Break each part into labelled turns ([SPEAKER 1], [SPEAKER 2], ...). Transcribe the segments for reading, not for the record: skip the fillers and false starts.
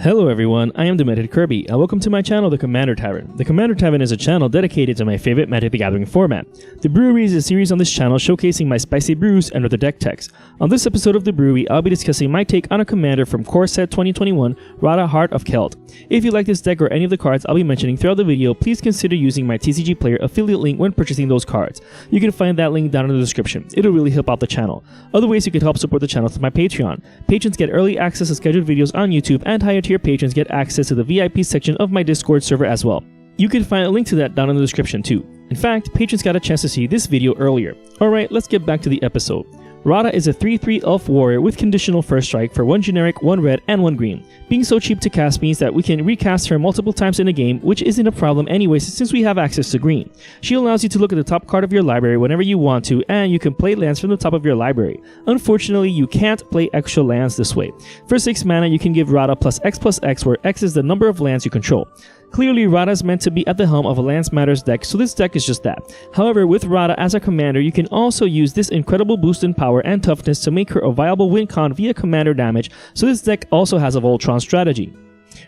[SPEAKER 1] Hello everyone, I am Demented Kirby, and welcome to my channel, the Commander Tavern. The Commander Tavern is a channel dedicated to my favorite Magic the Gathering format. The Brewery is a series on this channel showcasing my spicy brews and other deck techs. On this episode of the Brewery, I'll be discussing my take on a commander from Core Set 2021, Radha, Heart of Keld. If you like this deck or any of the cards I'll be mentioning throughout the video, please consider using my TCG Player affiliate link when purchasing those cards. You can find that link down in the description. It'll really help out the channel. Other ways you could help support the channel through my Patreon. Patrons get early access to scheduled videos on YouTube, and higher tier patrons get access to the VIP section of my Discord server as well. You can find a link to that down in the description too. In fact, patrons got a chance to see this video earlier. Alright, let's get back to the episode. Radha is a 3/3 elf warrior with conditional first strike for 1 generic, 1 red, and 1 green. Being so cheap to cast means that we can recast her multiple times in a game, which isn't a problem anyways since we have access to green. She allows you to look at the top card of your library whenever you want to, and you can play lands from the top of your library. Unfortunately, you can't play extra lands this way. For 6 mana, you can give Radha +X, where X is the number of lands you control. Clearly, Radha is meant to be at the helm of a Lance Matters deck, so this deck is just that. However, with Radha as a commander, you can also use this incredible boost in power and toughness to make her a viable win con via commander damage, so this deck also has a Voltron Strategy.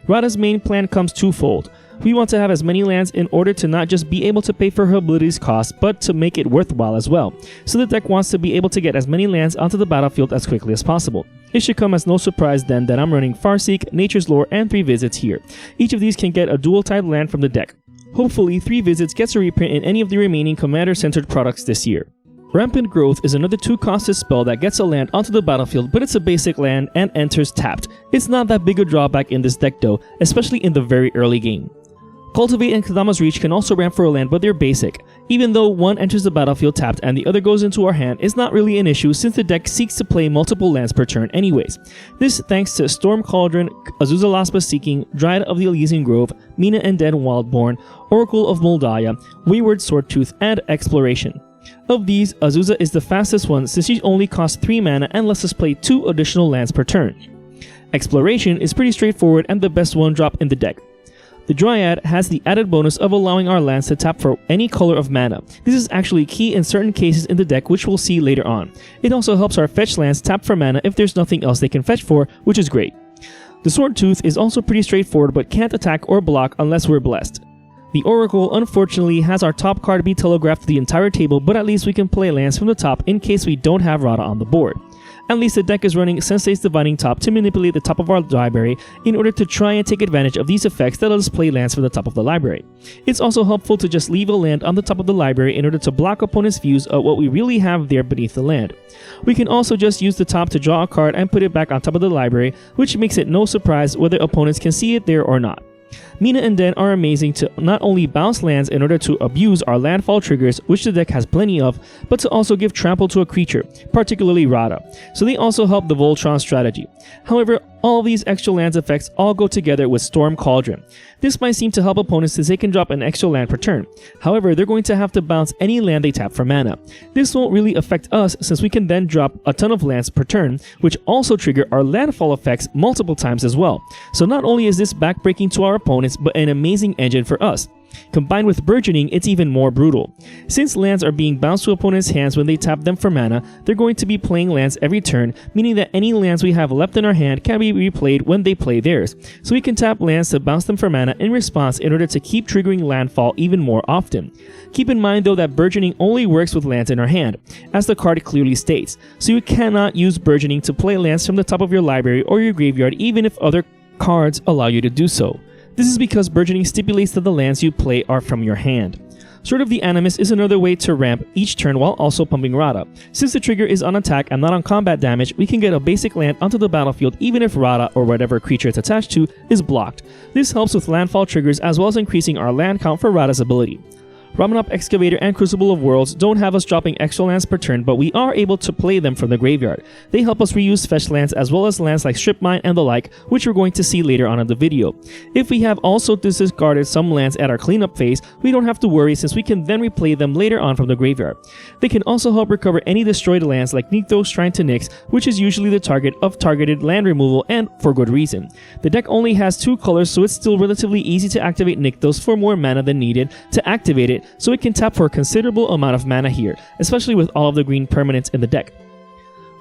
[SPEAKER 1] Radha's main plan comes twofold. We want to have as many lands in order to not just be able to pay for her abilities cost, but to make it worthwhile as well. So the deck wants to be able to get as many lands onto the battlefield as quickly as possible. It should come as no surprise then that I'm running Farseek, Nature's Lore, and 3 Visits here. Each of these can get a dual type land from the deck. Hopefully, 3 Visits gets a reprint in any of the remaining commander-centered products this year. Rampant Growth is another 2-costed spell that gets a land onto the battlefield, but it's a basic land and enters tapped. It's not that big a drawback in this deck though, especially in the very early game. Cultivate and Kadama's Reach can also ramp for a land, but they're basic. Even though one enters the battlefield tapped and the other goes into our hand, it's not really an issue since the deck seeks to play multiple lands per turn anyways. This thanks to Storm Cauldron, Azusa Laspa Seeking, Dryad of the Elysian Grove, Mina and Dead Wildborn, Oracle of Moldaya, Wayward Swordtooth, and Exploration. Of these, Azusa is the fastest one since she only costs 3 mana and lets us play 2 additional lands per turn. Exploration is pretty straightforward and the best one drop in the deck. The Dryad has the added bonus of allowing our lands to tap for any color of mana. This is actually key in certain cases in the deck, which we'll see later on. It also helps our fetch lands tap for mana if there's nothing else they can fetch for, which is great. The Swordtooth is also pretty straightforward but can't attack or block unless we're blessed. The Oracle unfortunately has our top card be telegraphed to the entire table, but at least we can play lands from the top in case we don't have Radha on the board. At least the deck is running Sensei's Divining Top to manipulate the top of our library in order to try and take advantage of these effects that let us play lands from the top of the library. It's also helpful to just leave a land on the top of the library in order to block opponents' views of what we really have there beneath the land. We can also just use the top to draw a card and put it back on top of the library, which makes it no surprise whether opponents can see it there or not. Mina and Den are amazing to not only bounce lands in order to abuse our landfall triggers, which the deck has plenty of, but to also give trample to a creature, particularly Radha, so they also help the Voltron Strategy. However, all of these extra lands effects all go together with Storm Cauldron. This might seem to help opponents since they can drop an extra land per turn. However, they're going to have to bounce any land they tap for mana. This won't really affect us since we can then drop a ton of lands per turn, which also trigger our landfall effects multiple times as well. So not only is this backbreaking to our opponents, but an amazing engine for us. Combined with Burgeoning, it's even more brutal. Since lands are being bounced to opponents' hands when they tap them for mana, they're going to be playing lands every turn, meaning that any lands we have left in our hand can be replayed when they play theirs. So we can tap lands to bounce them for mana in response in order to keep triggering landfall even more often. Keep in mind though that Burgeoning only works with lands in our hand, as the card clearly states, so you cannot use Burgeoning to play lands from the top of your library or your graveyard even if other cards allow you to do so. This is because Burgeoning stipulates that the lands you play are from your hand. Sword of the Animus is another way to ramp each turn while also pumping Radha. Since the trigger is on attack and not on combat damage, we can get a basic land onto the battlefield even if Radha or whatever creature it's attached to is blocked. This helps with landfall triggers as well as increasing our land count for Radha's ability. Ramanop Excavator and Crucible of Worlds don't have us dropping extra lands per turn, but we are able to play them from the graveyard. They help us reuse fetch lands as well as lands like Strip Mine and the like, which we're going to see later on in the video. If we have also discarded some lands at our cleanup phase, we don't have to worry since we can then replay them later on from the graveyard. They can also help recover any destroyed lands like Nykthos Shrine to Nyx, which is usually the target of targeted land removal and for good reason. The deck only has 2 colors, so it's still relatively easy to activate Nykthos for more mana than needed to activate it, so it can tap for a considerable amount of mana here, especially with all of the green permanents in the deck.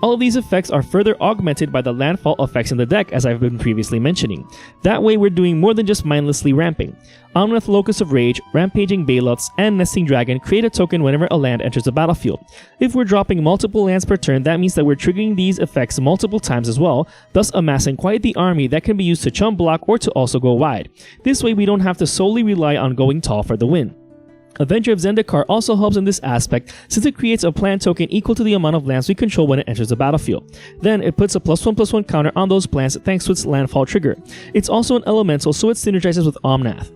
[SPEAKER 1] All of these effects are further augmented by the landfall effects in the deck, as I've been previously mentioning. That way we're doing more than just mindlessly ramping. Omnath Locus of Rage, Rampaging Baloths, and Nesting Dragon create a token whenever a land enters the battlefield. If we're dropping multiple lands per turn, that means that we're triggering these effects multiple times as well, thus amassing quite the army that can be used to chump block or to also go wide. This way we don't have to solely rely on going tall for the win. Avenger of Zendikar also helps in this aspect since it creates a plant token equal to the amount of lands we control when it enters the battlefield. Then it puts a +1/+1 counter on those plants thanks to its landfall trigger. It's also an elemental, so it synergizes with Omnath.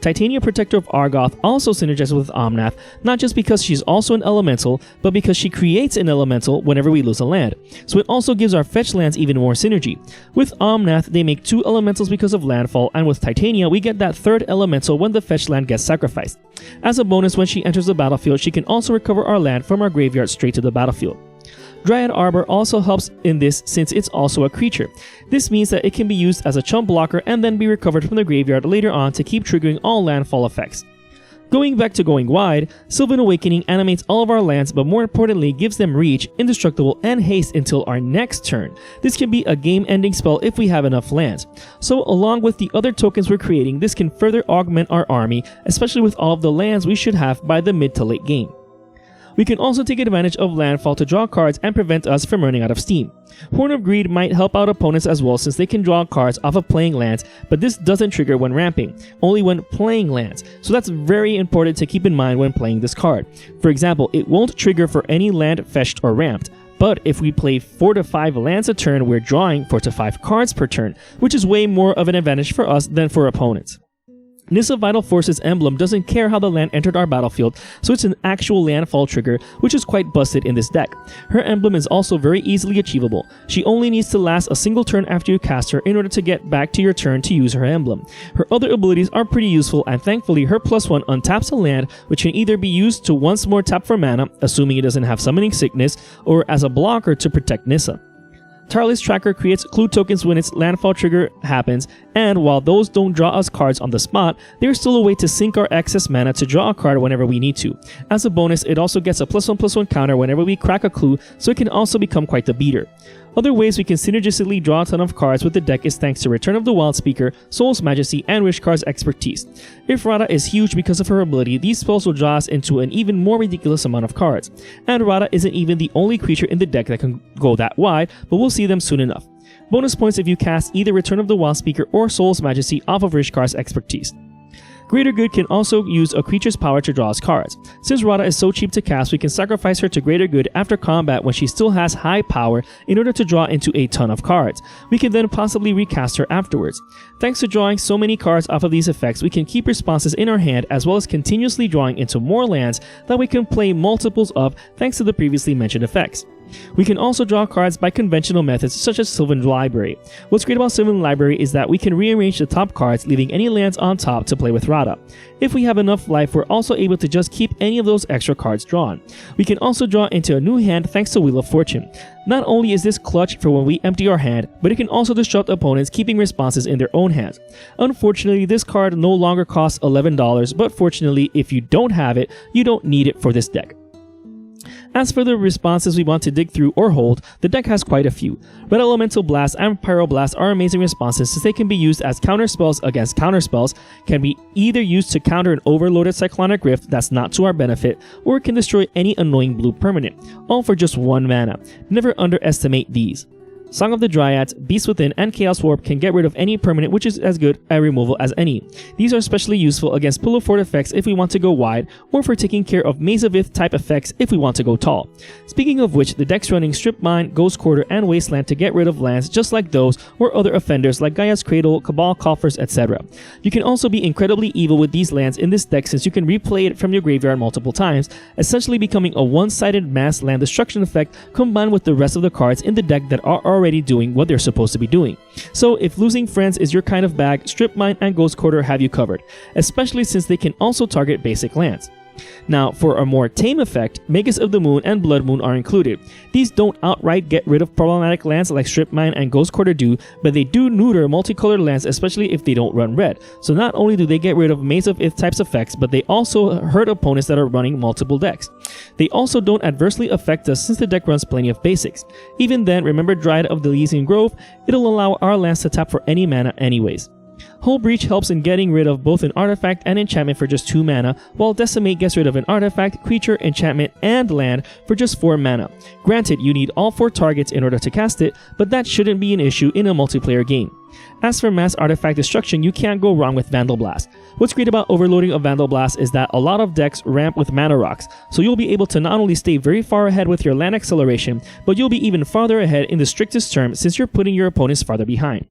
[SPEAKER 1] Titania, Protector of Argoth, also synergizes with Omnath, not just because she's also an elemental, but because she creates an elemental whenever we lose a land, so it also gives our fetch lands even more synergy. With Omnath, they make 2 elementals because of landfall, and with Titania, we get that 3rd elemental when the fetch land gets sacrificed. As a bonus, when she enters the battlefield, she can also recover our land from our graveyard straight to the battlefield. Dryad Arbor also helps in this since it's also a creature. This means that it can be used as a chump blocker and then be recovered from the graveyard later on to keep triggering all landfall effects. Going back to going wide, Sylvan Awakening animates all of our lands, but more importantly gives them reach, indestructible, and haste until our next turn. This can be a game-ending spell if we have enough lands. So along with the other tokens we're creating, this can further augment our army, especially with all of the lands we should have by the mid to late game. We can also take advantage of landfall to draw cards and prevent us from running out of steam. Horn of Greed might help out opponents as well since they can draw cards off of playing lands, but this doesn't trigger when ramping, only when playing lands, so that's very important to keep in mind when playing this card. For example, it won't trigger for any land fetched or ramped, but if we play 4 to 5 lands a turn, we're drawing 4 to 5 cards per turn, which is way more of an advantage for us than for opponents. Nissa Vital Force's emblem doesn't care how the land entered our battlefield, so it's an actual landfall trigger, which is quite busted in this deck. Her emblem is also very easily achievable. She only needs to last a single turn after you cast her in order to get back to your turn to use her emblem. Her other abilities are pretty useful, and thankfully her +1 untaps a land, which can either be used to once more tap for mana, assuming it doesn't have Summoning Sickness, or as a blocker to protect Nissa. Tireless Tracker creates clue tokens when its landfall trigger happens, and while those don't draw us cards on the spot, there's still a way to sink our excess mana to draw a card whenever we need to. As a bonus, it also gets a +1/+1 counter whenever we crack a clue, so it can also become quite the beater. Other ways we can synergistically draw a ton of cards with the deck is thanks to Return of the Wild Speaker, Soul's Majesty, and Wishkar's expertise. If Radha is huge because of her ability, these spells will draw us into an even more ridiculous amount of cards. And Radha isn't even the only creature in the deck that can go that wide, but we'll see them soon enough. Bonus points if you cast either Return of the Wild Speaker or Soul's Majesty off of Wishkar's expertise. Greater Good can also use a creature's power to draw us cards. Since Radha is so cheap to cast, we can sacrifice her to Greater Good after combat when she still has high power in order to draw into a ton of cards. We can then possibly recast her afterwards. Thanks to drawing so many cards off of these effects, we can keep responses in our hand as well as continuously drawing into more lands that we can play multiples of thanks to the previously mentioned effects. We can also draw cards by conventional methods such as Sylvan Library. What's great about Sylvan Library is that we can rearrange the top cards, leaving any lands on top to play with Radha. If we have enough life, we're also able to just keep any of those extra cards drawn. We can also draw into a new hand thanks to Wheel of Fortune. Not only is this clutch for when we empty our hand, but it can also disrupt opponents keeping responses in their own hands. Unfortunately, this card no longer costs $11, but fortunately, if you don't have it, you don't need it for this deck. As for the responses we want to dig through or hold, the deck has quite a few. Red Elemental Blast and Pyroblast are amazing responses since they can be used as counterspells against counterspells, can be either used to counter an overloaded Cyclonic Rift that's not to our benefit, or it can destroy any annoying blue permanent, all for just 1 mana. Never underestimate these. Song of the Dryads, Beast Within, and Chaos Warp can get rid of any permanent, which is as good a removal as any. These are especially useful against Pillow Fort effects if we want to go wide, or for taking care of Maze of Ith type effects if we want to go tall. Speaking of which, the deck's running Strip Mine, Ghost Quarter, and Wasteland to get rid of lands just like those, or other offenders like Gaia's Cradle, Cabal Coffers, etc. You can also be incredibly evil with these lands in this deck since you can replay it from your graveyard multiple times, essentially becoming a one-sided mass land destruction effect combined with the rest of the cards in the deck that are already doing what they're supposed to be doing. So if losing friends is your kind of bag, Strip Mine and Ghost Quarter have you covered, especially since they can also target basic lands. Now, for a more tame effect, Magus of the Moon and Blood Moon are included. These don't outright get rid of problematic lands like Strip Mine and Ghost Quarter do, but they do neuter multicolored lands, especially if they don't run red. So not only do they get rid of Maze of Ith types effects, but they also hurt opponents that are running multiple decks. They also don't adversely affect us since the deck runs plenty of basics. Even then, remember Dryad of the Elysian Grove, it'll allow our lands to tap for any mana anyways. Hull Breach helps in getting rid of both an artifact and enchantment for just 2 mana, while Decimate gets rid of an artifact, creature, enchantment, and land for just 4 mana. Granted, you need all 4 targets in order to cast it, but that shouldn't be an issue in a multiplayer game. As for mass artifact destruction, you can't go wrong with Vandal Blast. What's great about overloading of Vandal Blast is that a lot of decks ramp with mana rocks, so you'll be able to not only stay very far ahead with your land acceleration, but you'll be even farther ahead in the strictest term since you're putting your opponents farther behind.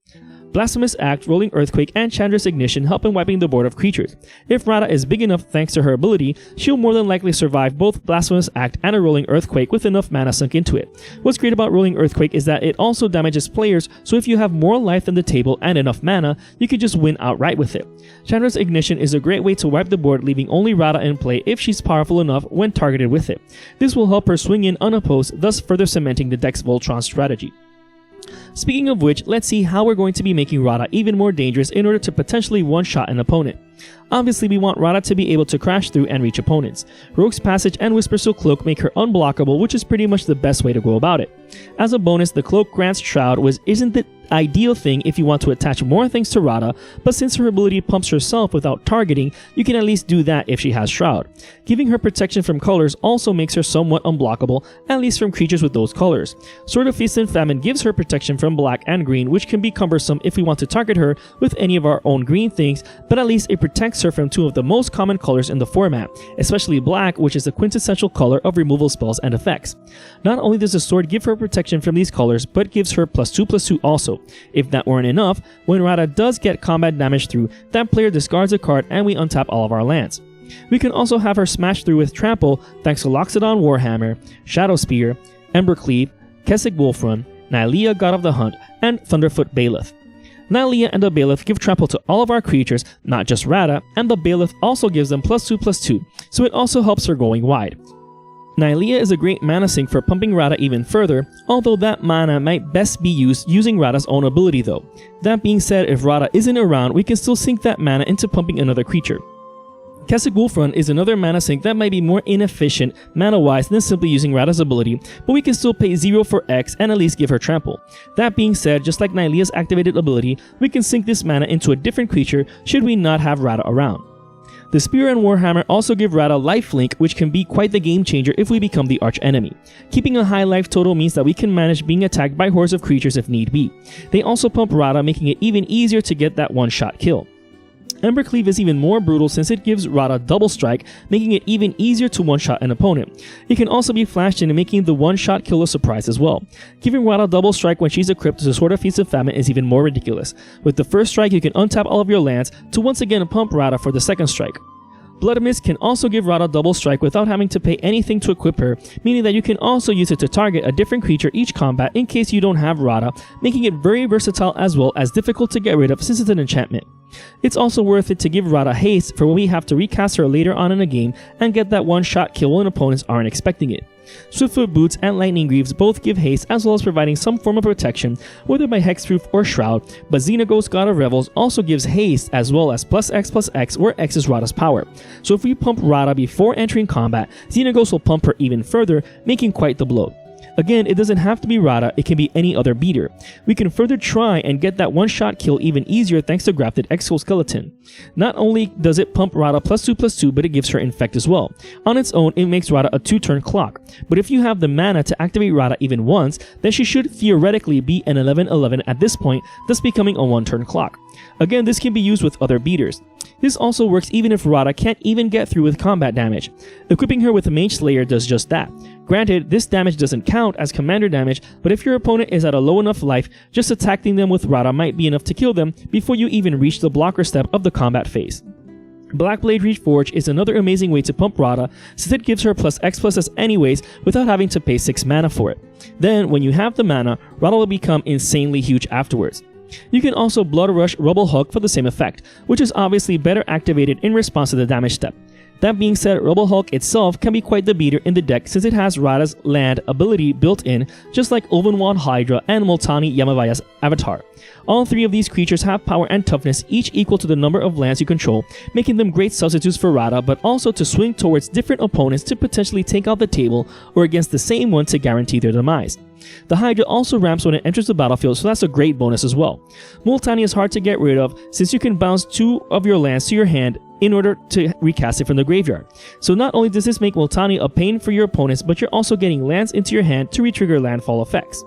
[SPEAKER 1] Blasphemous Act, Rolling Earthquake, and Chandra's Ignition help in wiping the board of creatures. If Radha is big enough thanks to her ability, she'll more than likely survive both Blasphemous Act and a Rolling Earthquake with enough mana sunk into it. What's great about Rolling Earthquake is that it also damages players, so if you have more life than the table and enough mana, you can just win outright with it. Chandra's Ignition is a great way to wipe the board, leaving only Radha in play if she's powerful enough when targeted with it. This will help her swing in unopposed, thus further cementing the deck's Voltron strategy. Speaking of which, let's see how we're going to be making Radha even more dangerous in order to potentially one-shot an opponent. Obviously, we want Radha to be able to crash through and reach opponents. Rogue's Passage and Whispersoul Cloak make her unblockable, which is pretty much the best way to go about it. As a bonus, the Cloak grants Shroud, which isn't the ideal thing if you want to attach more things to Radha, but since her ability pumps herself without targeting, you can at least do that if she has Shroud. Giving her protection from colors also makes her somewhat unblockable, at least from creatures with those colors. Sword of Feast and Famine gives her protection from black and green, which can be cumbersome if we want to target her with any of our own green things, but at least it protects her from 2 of the most common colors in the format, especially black, which is the quintessential color of removal spells and effects. Not only does the sword give her protection from these colors, but gives her +2/+2 also. If that weren't enough, when Radha does get combat damage through, that player discards a card and we untap all of our lands. We can also have her smash through with Trample thanks to Loxodon Warhammer, Shadow Spear, Embercleave, Kessig Wolfrun, Nylea God of the Hunt, and Thunderfoot Bailiff. Nylea and the Bailiff give Trample to all of our creatures, not just Radha, and the Bailiff also gives them +2/+2, so it also helps her going wide. Nylea is a great mana sink for pumping Radha even further, although that mana might best be used using Radha's own ability though. That being said, if Radha isn't around, we can still sink that mana into pumping another creature. Kessig Wolfrun is another mana sink that might be more inefficient mana-wise than simply using Radha's ability, but we can still pay 0 for X and at least give her Trample. That being said, just like Nylea's activated ability, we can sink this mana into a different creature should we not have Radha around. The Spear and Warhammer also give Radha lifelink, which can be quite the game changer if we become the arch enemy. Keeping a high life total means that we can manage being attacked by hordes of creatures if need be. They also pump Radha, making it even easier to get that one-shot kill. Embercleave is even more brutal since it gives Radha double strike, making it even easier to one-shot an opponent. It can also be flashed in, making the one-shot kill a surprise as well. Giving Radha double strike when she's equipped to Sword of Feast and Famine is even more ridiculous. With the first strike, you can untap all of your lands to once again pump Radha for the second strike. Blood Mist can also give Radha double strike without having to pay anything to equip her, meaning that you can also use it to target a different creature each combat in case you don't have Radha, making it very versatile as well as difficult to get rid of since it's an enchantment. It's also worth it to give Radha haste for when we have to recast her later on in a game and get that one-shot kill when opponents aren't expecting it. Swiftfoot Boots and Lightning Greaves both give haste as well as providing some form of protection, whether by Hexproof or Shroud, but Xenaghost God of Revels also gives haste as well as +X/+X, where X is Radha's power. So if we pump Radha before entering combat, Xenaghost will pump her even further, making quite the blow. Again, it doesn't have to be Radha, it can be any other beater. We can further try and get that one-shot kill even easier thanks to Grafted Exoskeleton. Not only does it pump Radha +2/+2, but it gives her Infect as well. On its own, it makes Radha a 2-turn clock, but if you have the mana to activate Radha even once, then she should theoretically be an 11/11 at this point, thus becoming a 1-turn clock. Again, this can be used with other beaters. This also works even if Radha can't even get through with combat damage. Equipping her with Mage Slayer does just that. Granted, this damage doesn't count as commander damage, but if your opponent is at a low enough life, just attacking them with Radha might be enough to kill them before you even reach the blocker step of the combat phase. Blackblade Reforged is another amazing way to pump Radha since it gives her +X/+S anyways without having to pay 6 mana for it. Then, when you have the mana, Radha will become insanely huge afterwards. You can also Blood Rush Rubble Hook for the same effect, which is obviously better activated in response to the damage step. That being said, Rebel Hulk itself can be quite the beater in the deck since it has Radha's land ability built in, just like Ovenwald Hydra and Multani Yamavaya's avatar. All three of these creatures have power and toughness, each equal to the number of lands you control, making them great substitutes for Radha, but also to swing towards different opponents to potentially take out the table or against the same one to guarantee their demise. The Hydra also ramps when it enters the battlefield, so that's a great bonus as well. Multani is hard to get rid of since you can bounce 2 of your lands to your hand in order to recast it from the graveyard. So not only does this make Multani a pain for your opponents, but you're also getting lands into your hand to retrigger landfall effects.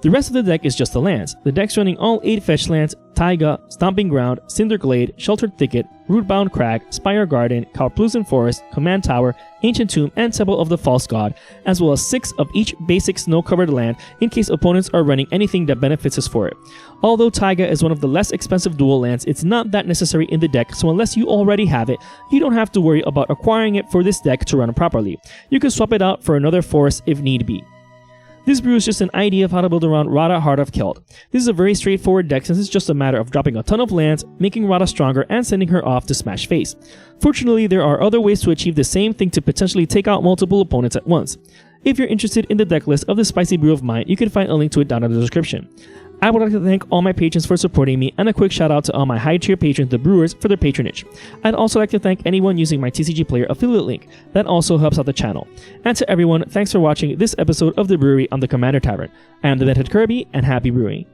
[SPEAKER 1] The rest of the deck is just the lands. The deck's running all 8 fetch lands, Taiga, Stomping Ground, Cinderglade, Sheltered Thicket, Rootbound Crag, Spire Garden, Carplusen Forest, Command Tower, Ancient Tomb, and Temple of the False God, as well as 6 of each basic snow-covered land in case opponents are running anything that benefits us for it. Although Taiga is one of the less expensive dual lands, it's not that necessary in the deck, so unless you already have it, you don't have to worry about acquiring it for this deck to run properly. You can swap it out for another forest if need be. This brew is just an idea of how to build around Radha, Heart of Keld. This is a very straightforward deck since it's just a matter of dropping a ton of lands, making Radha stronger, and sending her off to smash face. Fortunately, there are other ways to achieve the same thing to potentially take out multiple opponents at once. If you're interested in the deck list of this spicy brew of mine, you can find a link to it down in the description. I would like to thank all my patrons for supporting me, and a quick shout out to all my high tier patrons, the Brewers, for their patronage. I'd also like to thank anyone using my TCG Player affiliate link. That also helps out the channel. And to everyone, thanks for watching this episode of The Brewery on the Commander Tavern. I am Demented Kirby, and happy brewing.